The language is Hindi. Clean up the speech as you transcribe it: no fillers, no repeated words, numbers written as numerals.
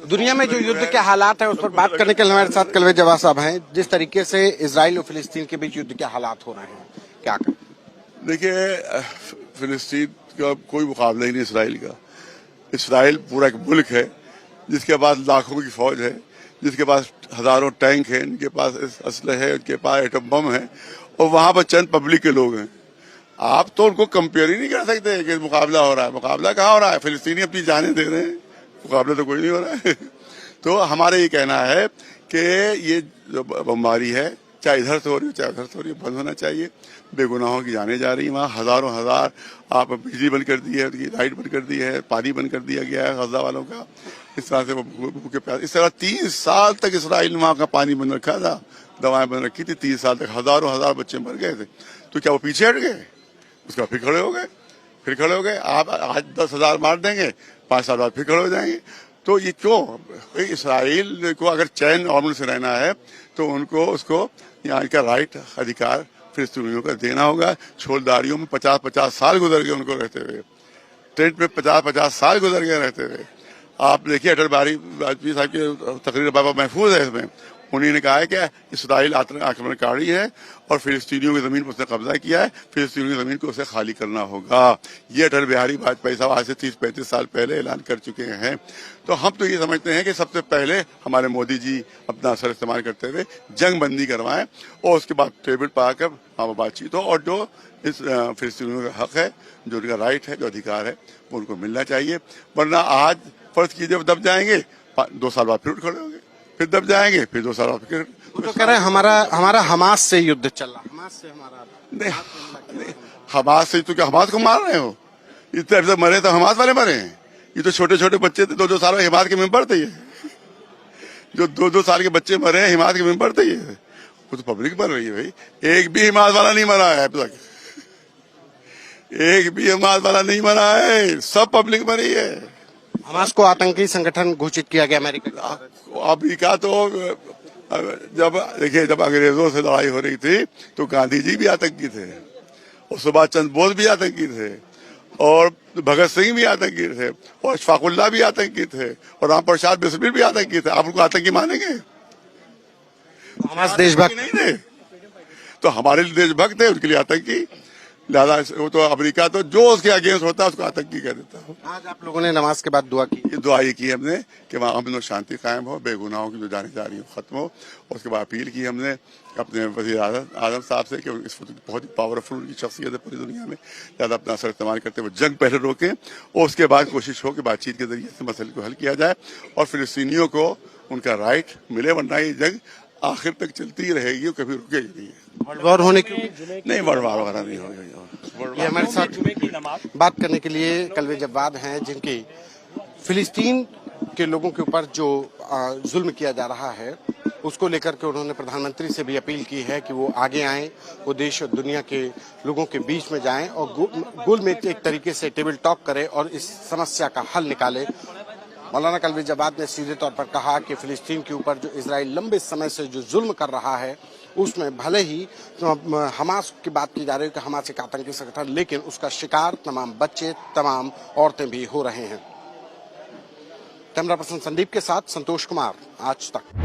दुनिया में जो युद्ध के हालात है उस पर बात करने के लिए हमारे साथ कलवे जवाब साहब हैं। जिस तरीके से इजराइल और फिलिस्तीन के बीच युद्ध के हालात हो रहे हैं, क्या करें? देखिए, फिलिस्तीन का कोई मुकाबला ही नहीं इसराइल का। इसराइल पूरा एक मुल्क है जिसके पास लाखों की फौज है, जिसके पास हजारों टैंक हैं, इनके पास असलहे है, उनके पास एटम बम है, और वहां पर चंद पब्लिक के लोग हैं। आप तो उनको कंपेयर ही नहीं कर सकते कि मुकाबला हो रहा है। मुकाबला कहाँ हो रहा है? फिलिस्तीनी अपनी जानें दे रहे हैं, मुकाबला तो कोई नहीं हो रहा है। तो हमारा ये कहना है कि ये जो बमबारी है, चाहे इधर से हो रही हो चाहे उधर से हो रही हो, बंद होना चाहिए। बेगुनाहों की जाने जा रही है, वहाँ हजारों हजार आप बिजली बंद कर दी है, उनकी लाइट बंद कर दी है, पानी बंद कर दिया गया है गजा वालों का। इस तरह से वो भूखे प्यासे, इस तरह 3 साल तक इसराइल ने वहाँ का पानी बंद रखा था, दवाएं बंद रखी थी। 3 साल तक हजारों हजार बच्चे मर गए थे। तो क्या वो पीछे हट गए? उसके बाद फिर खड़े हो गए। आप आज 10,000 मार देंगे, 5 साल बाद फिर खड़े हो जाएंगे। तो ये क्यों? इसराइल को अगर चैन और से रहना है तो उनको उसको यहाँ का राइट अधिकार फिलिस्तीनियों का देना होगा। छोलदारियों में 50-50 साल गुजर गए उनको रहते हुए, टेंट में 50-50 साल गुजर गए रहते हुए। आप देखिए अटल बिहारी वाजपेयी साहब की तकरीर बाबा महफूज है इसमें। उन्हीं ने कहा है कि इसराइल आक्रमणकारी है और फिलिस्तीनियों की जमीन पर उसने कब्जा किया है, फिलिस्तीनियों की जमीन को उसे खाली करना होगा। ये अटल बिहारी वाजपेयी साहब आज से 30-35 साल पहले ऐलान कर चुके हैं। तो हम तो ये समझते हैं कि सबसे पहले हमारे मोदी जी अपना असर इस्तेमाल करते हुए जंग बंदी करवाएं और उसके बाद टेबल पर आकर वहाँ बातचीत हो, और जो इस फिलिस्तीनियों का हक है, जो उनका राइट है, जो अधिकार है, वो उनको मिलना चाहिए। वरना आज फर्ज कीजिए दब जाएंगे, 2 साल बाद फिर उठ खड़े होंगे, फिर दब जाएंगे, फिर 2 साल बाद फिर। तो कह रहे हैं हमारा हमास से युद्ध चल रहा, हमास से हमारा नहीं, हमास से तो क्या हमास को मार रहे हो? इतने अभी तक मरे तो हमास वाले मरे हैं। ये तो छोटे छोटे बच्चे थे, 2-2 साल में हिमात के मेंबर थे। ये जो 2-2 साल के बच्चे मरे हैं, हिमात के मेंबर थे। ये वो तो पब्लिक मर रही है भाई। एक भी हिमात वाला नहीं मरा है अब तक, एक भी हिमात वाला नहीं मरा है, सब पब्लिक मरी है। हमास को आतंकी संगठन घोषित किया गया अमेरिका तो जब अंग्रेजों से लड़ाई हो रही थी तो गांधी जी भी आतंकी थे, और सुभाष चंद्र बोस भी आतंकी थे, और भगत सिंह भी आतंकी थे, और अशफाकुल्लाह भी आतंकी थे, और राम प्रसाद बिस्मिल भी आतंकी थे। आप उनको आतंकी मानेंगे? हमास देशभक्त नहीं थे, तो हमारे लिए देशभक्त थे, उनके लिए आतंकी। लिहाजा वो तो अमेरिका तो जो उसके अगेंस्ट होता है उसको आतंकी कह देता है। आज आप लोगों ने नमाज के बाद दुआ की? ये दुआ ये की हमने कि वहाँ अमन और शांति कायम हो, बेगुनाहों की जो जाने जा रही है खत्म हो। और उसके बाद अपील की हमने अपने वज़ीर आज़म साहब से कि इस बहुत ही पावरफुल उनकी शख्सियत है पूरी दुनिया में, ज़्यादा अपना असर इस्तेमाल करते हुए जंग पहले रोकें, और उसके बाद कोशिश हो कि बातचीत के जरिए से मसले को हल किया जाए और फिलिस्तीनियों को उनका राइट मिले। वरना ये जंग आखिर तक चलती रहेगी और कभी रुकेगी नहीं। वर्ल्ड वॉर होने की नहीं, वर्ल्ड वॉर वगैरह नहीं होगी। ये हमारे साथ बात करने के लिए कलवे जवाब हैं, जिनकी फिलिस्तीन के लोगों के ऊपर जो जुल्म किया जा रहा है उसको लेकर के उन्होंने प्रधानमंत्री से भी अपील की है कि वो आगे आएं, वो देश और दुनिया के लोगों के बीच में जाएं और गोल में एक तरीके से टेबल टॉक करें और इस समस्या का हल निकाले। मौलाना कलवे जवाब ने सीधे तौर पर कहा कि फिलिस्तीन के ऊपर जो इजराइल लंबे समय से जो जुल्म कर रहा है उसमें भले ही हमास की बात की जा रही है कि हमास एक आतंकी संगठन, लेकिन उसका शिकार तमाम बच्चे, तमाम औरतें भी हो रहे हैं। कैमरा पर्सन संदीप के साथ संतोष कुमार, आज तक।